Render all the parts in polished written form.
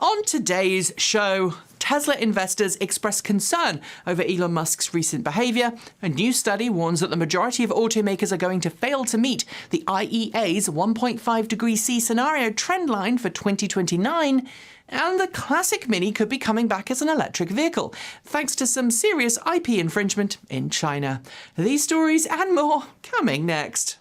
On today's show, Tesla investors express concern over Elon Musk's recent behavior. A new study warns that the majority of automakers are going to fail to meet the IEA's 1.5 degrees C scenario trendline for 2029. And the classic Mini could be coming back as an electric vehicle, thanks to some serious IP infringement in China. These stories and more coming next.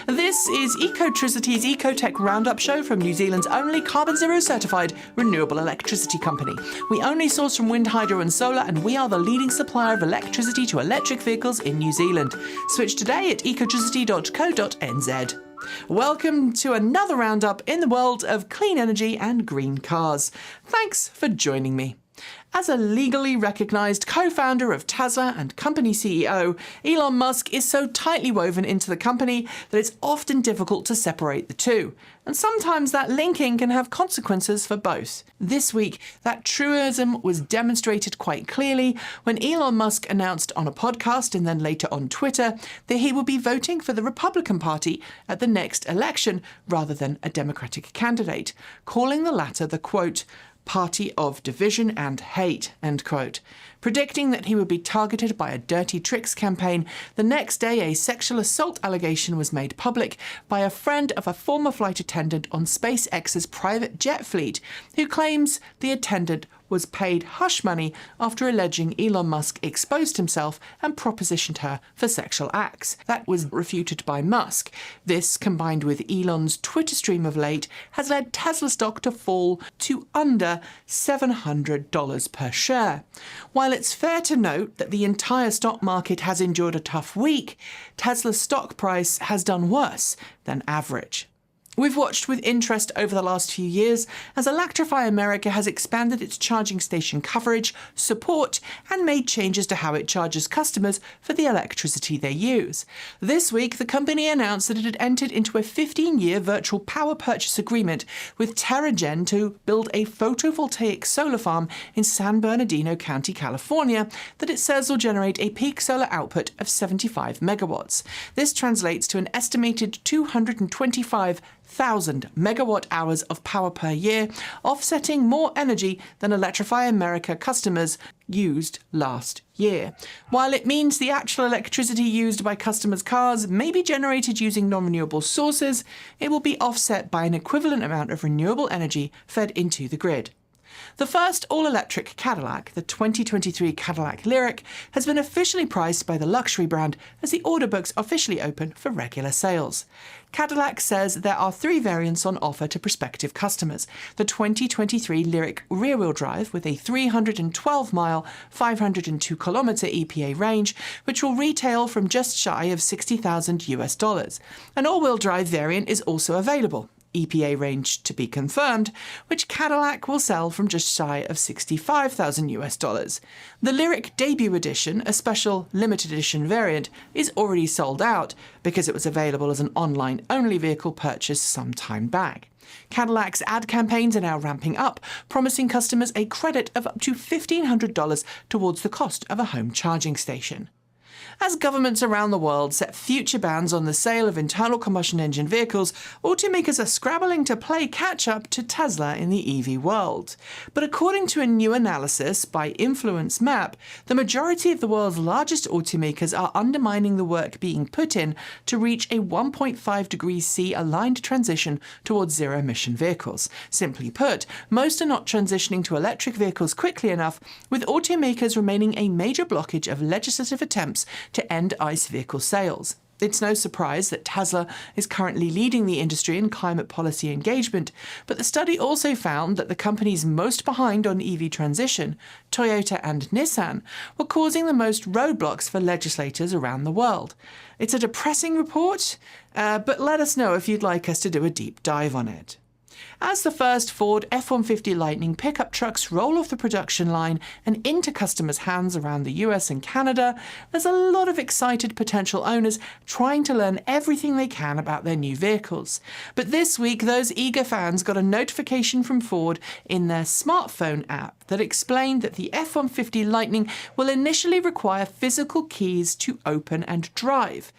This is Ecotricity's Ecotech Roundup show from New Zealand's only carbon zero certified renewable electricity company. We only source from wind, hydro and solar, and we are the leading supplier of electricity to electric vehicles in New Zealand. Switch today at ecotricity.co.nz. Welcome to another roundup in the world of clean energy and green cars. Thanks for joining me. As a legally recognised co-founder of Tesla and company CEO, Elon Musk is so tightly woven into the company that it's often difficult to separate the two. And sometimes that linking can have consequences for both. This week, that truism was demonstrated quite clearly when Elon Musk announced on a podcast and then later on Twitter that he would be voting for the Republican Party at the next election rather than a Democratic candidate, calling the latter the, quote, party of division and hate, end quote. Predicting that he would be targeted by a dirty tricks campaign, the next day a sexual assault allegation was made public by a friend of a former flight attendant on SpaceX's private jet fleet, who claims the attendant was paid hush money after alleging Elon Musk exposed himself and propositioned her for sexual acts. That was refuted by Musk. This, combined with Elon's Twitter stream of late, has led Tesla stock to fall to under $700 per share. While it's fair to note that the entire stock market has endured a tough week, Tesla's stock price has done worse than average. We've watched with interest over the last few years as Electrify America has expanded its charging station coverage, support, and made changes to how it charges customers for the electricity they use. This week, the company announced that it had entered into a 15-year virtual power purchase agreement with TerraGen to build a photovoltaic solar farm in San Bernardino County, California, that it says will generate a peak solar output of 75 megawatts. This translates to an estimated 225,000 megawatt hours of power per year, offsetting more energy than Electrify America customers used last year. While it means the actual electricity used by customers' cars may be generated using non-renewable sources, it will be offset by an equivalent amount of renewable energy fed into the grid. The first all-electric Cadillac, the 2023 Cadillac Lyriq, has been officially priced by the luxury brand as the order books officially open for regular sales. Cadillac says there are 3 variants on offer to prospective customers. The 2023 Lyriq rear-wheel drive with a 312-mile, 502-kilometer EPA range, which will retail from just shy of $60,000. An all-wheel drive variant is also available, EPA range to be confirmed, which Cadillac will sell from just shy of $65,000. The Lyriq Debut Edition, a special limited edition variant, is already sold out because it was available as an online-only vehicle purchase some time back. Cadillac's ad campaigns are now ramping up, promising customers a credit of up to $1,500 towards the cost of a home charging station. As governments around the world set future bans on the sale of internal combustion engine vehicles, automakers are scrabbling to play catch-up to Tesla in the EV world. But according to a new analysis by Influence Map, the majority of the world's largest automakers are undermining the work being put in to reach a 1.5 degrees C aligned transition towards zero-emission vehicles. Simply put, most are not transitioning to electric vehicles quickly enough, with automakers remaining a major blockage of legislative attempts to end ICE vehicle sales. It's no surprise that Tesla is currently leading the industry in climate policy engagement, but the study also found that the companies most behind on EV transition, Toyota and Nissan, were causing the most roadblocks for legislators around the world. It's a depressing report, but let us know if you'd like us to do a deep dive on it. As the first Ford F-150 Lightning pickup trucks roll off the production line and into customers' hands around the US and Canada, there's a lot of excited potential owners trying to learn everything they can about their new vehicles. But this week, those eager fans got a notification from Ford in their smartphone app that explained that the F-150 Lightning will initially require physical keys to open and drive.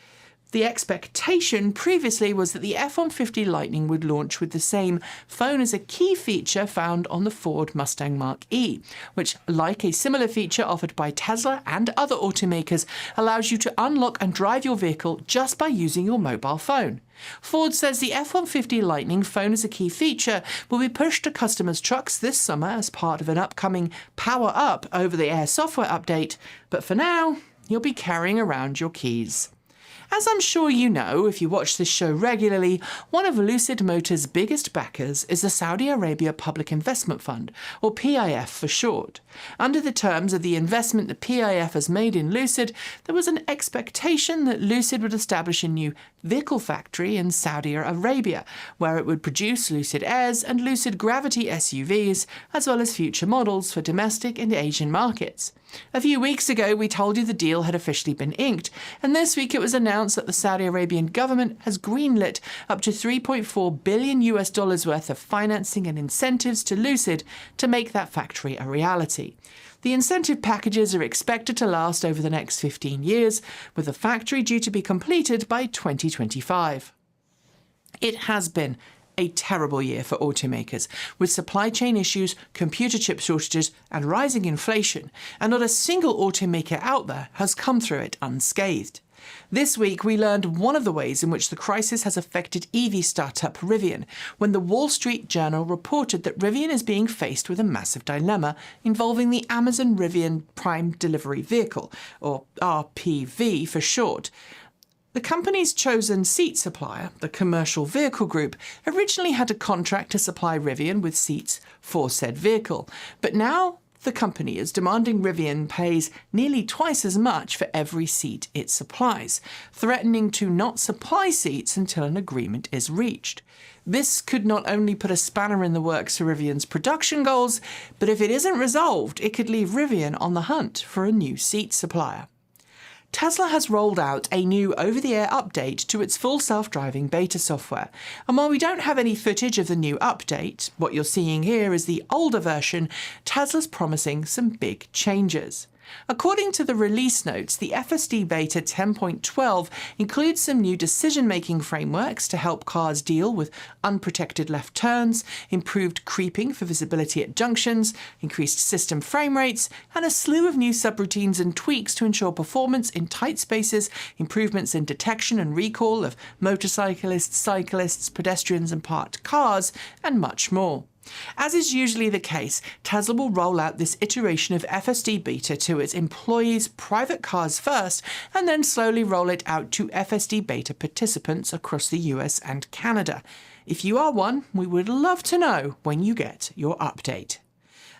The expectation previously was that the F-150 Lightning would launch with the same phone as a key feature found on the Ford Mustang Mach-E, which, like a similar feature offered by Tesla and other automakers, allows you to unlock and drive your vehicle just by using your mobile phone. Ford says the F-150 Lightning phone as a key feature will be pushed to customers' trucks this summer as part of an upcoming Power Up over-the-air software update, but for now, you'll be carrying around your keys. As I'm sure you know, if you watch this show regularly, one of Lucid Motors' biggest backers is the Saudi Arabia Public Investment Fund, or PIF for short. Under the terms of the investment the PIF has made in Lucid, there was an expectation that Lucid would establish a new vehicle factory in Saudi Arabia, where it would produce Lucid Airs and Lucid Gravity SUVs, as well as future models for domestic and Asian markets. A few weeks ago, we told you the deal had officially been inked, and this week it was announced that the Saudi Arabian government has greenlit up to $3.4 billion worth of financing and incentives to Lucid to make that factory a reality. The incentive packages are expected to last over the next 15 years, with the factory due to be completed by 2025. It has been a terrible year for automakers, with supply chain issues, computer chip shortages, and rising inflation, and not a single automaker out there has come through it unscathed. This week, we learned one of the ways in which the crisis has affected EV startup Rivian, when the Wall Street Journal reported that Rivian is being faced with a massive dilemma involving the Amazon Rivian Prime Delivery Vehicle, or RPV for short. The company's chosen seat supplier, the Commercial Vehicle Group, originally had a contract to supply Rivian with seats for said vehicle, but now the company is demanding Rivian pays nearly twice as much for every seat it supplies, threatening to not supply seats until an agreement is reached. This could not only put a spanner in the works for Rivian's production goals, but if it isn't resolved, it could leave Rivian on the hunt for a new seat supplier. Tesla has rolled out a new over-the-air update to its full self-driving beta software, and while we don't have any footage of the new update, what you're seeing here is the older version, Tesla's promising some big changes. According to the release notes, the FSD Beta 10.12 includes some new decision-making frameworks to help cars deal with unprotected left turns, improved creeping for visibility at junctions, increased system frame rates, and a slew of new subroutines and tweaks to ensure performance in tight spaces, improvements in detection and recall of motorcyclists, cyclists, pedestrians and parked cars, and much more. As is usually the case, Tesla will roll out this iteration of FSD Beta to its employees' private cars first, and then slowly roll it out to FSD Beta participants across the US and Canada. If you are one, we would love to know when you get your update.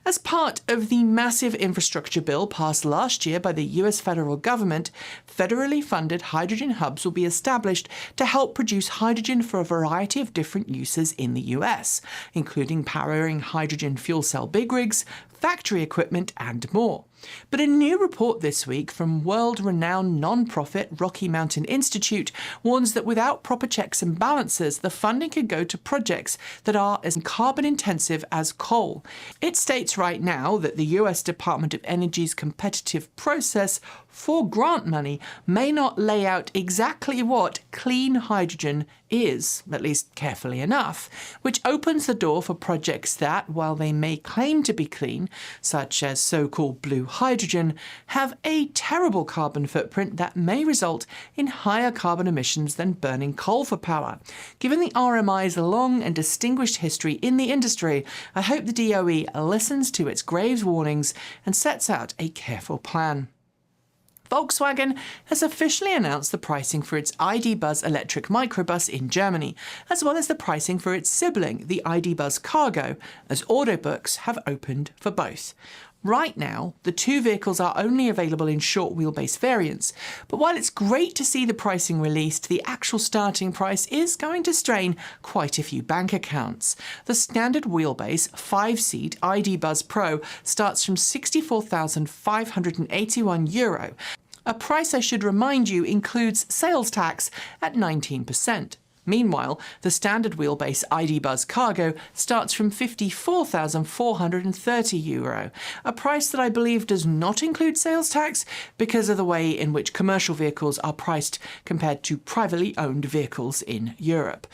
As part of the massive infrastructure bill passed last year by the US federal government, federally funded hydrogen hubs will be established to help produce hydrogen for a variety of different uses in the US, including powering hydrogen fuel cell big rigs, factory equipment, and more. But a new report this week from world-renowned non-profit Rocky Mountain Institute warns that without proper checks and balances, the funding could go to projects that are as carbon-intensive as coal. It states right now that the US Department of Energy's competitive process for grant money may not lay out exactly what clean hydrogen is, at least carefully enough, which opens the door for projects that, while they may claim to be clean, such as so-called blue hydrogen, have a terrible carbon footprint that may result in higher carbon emissions than burning coal for power. Given the RMI's long and distinguished history in the industry, I hope the DOE listens to its grave warnings and sets out a careful plan. Volkswagen has officially announced the pricing for its ID. Buzz electric microbus in Germany, as well as the pricing for its sibling, the ID. Buzz Cargo, as order books have opened for both. Right now, the two vehicles are only available in short wheelbase variants, but while it's great to see the pricing released, the actual starting price is going to strain quite a few bank accounts. The standard wheelbase 5-seat ID. Buzz Pro starts from €64,581. A price I should remind you includes sales tax at 19%. Meanwhile, the standard wheelbase ID Buzz Cargo starts from €54,430, a price that I believe does not include sales tax because of the way in which commercial vehicles are priced compared to privately owned vehicles in Europe.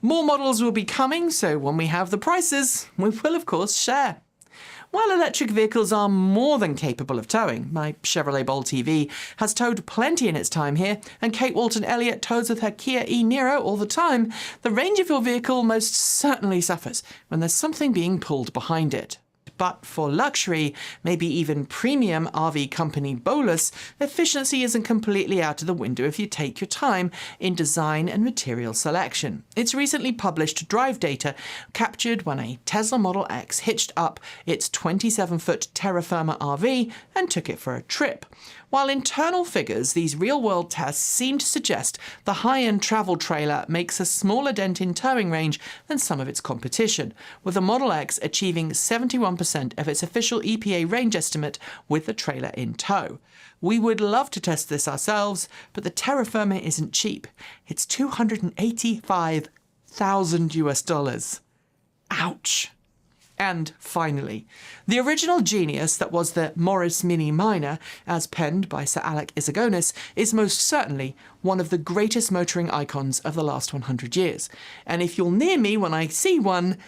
More models will be coming, so when we have the prices, we will of course share. While electric vehicles are more than capable of towing, my Chevrolet Bolt EV has towed plenty in its time here, and Kate Walton-Elliott tows with her Kia e-Niro all the time, the range of your vehicle most certainly suffers when there's something being pulled behind it. But for luxury, maybe even premium RV company Bowlus, efficiency isn't completely out of the window if you take your time in design and material selection. Its recently published drive data captured when a Tesla Model X hitched up its 27-foot Terra Firma RV and took it for a trip. While internal figures, these real-world tests seem to suggest the high-end travel trailer makes a smaller dent in towing range than some of its competition, with the Model X achieving 71% of its official EPA range estimate with the trailer in tow. We would love to test this ourselves, but the Terra Firma isn't cheap. It's $285,000. Ouch! And finally, the original genius that was the Morris Mini Minor, as penned by Sir Alec Izagonis, is most certainly one of the greatest motoring icons of the last 100 years. And if you're near me when I see one,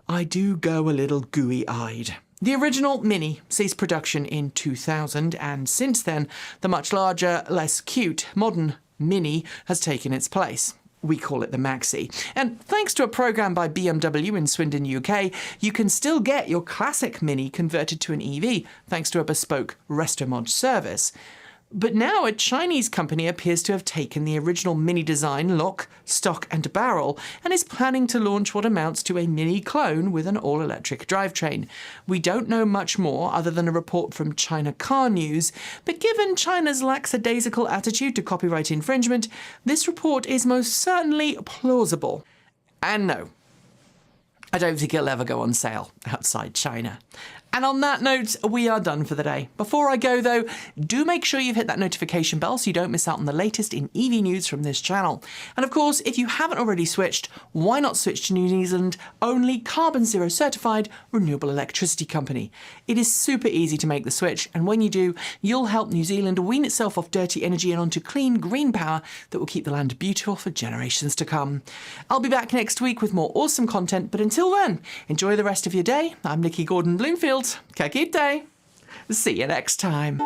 I do go a little gooey-eyed. The original Mini ceased production in 2000, and since then, the much larger, less cute, modern Mini has taken its place. We call it the Maxi. And thanks to a program by BMW in Swindon, UK, you can still get your classic Mini converted to an EV thanks to a bespoke Restomod service. But now a Chinese company appears to have taken the original Mini design, look, stock and barrel and is planning to launch what amounts to a Mini clone with an all-electric drivetrain. We don't know much more other than a report from China Car News, but given China's lackadaisical attitude to copyright infringement, this report is most certainly plausible. And no, I don't think it'll ever go on sale outside China. And on that note, we are done for the day. Before I go though, do make sure you've hit that notification bell so you don't miss out on the latest in EV news from this channel. And of course, if you haven't already switched, why not switch to New Zealand's only carbon zero certified renewable electricity company? It is super easy to make the switch, and when you do, you'll help New Zealand wean itself off dirty energy and onto clean green power that will keep the land beautiful for generations to come. I'll be back next week with more awesome content, but until then, enjoy the rest of your day. I'm Nikki Gordon-Bloomfield. Ka kite. See you next time.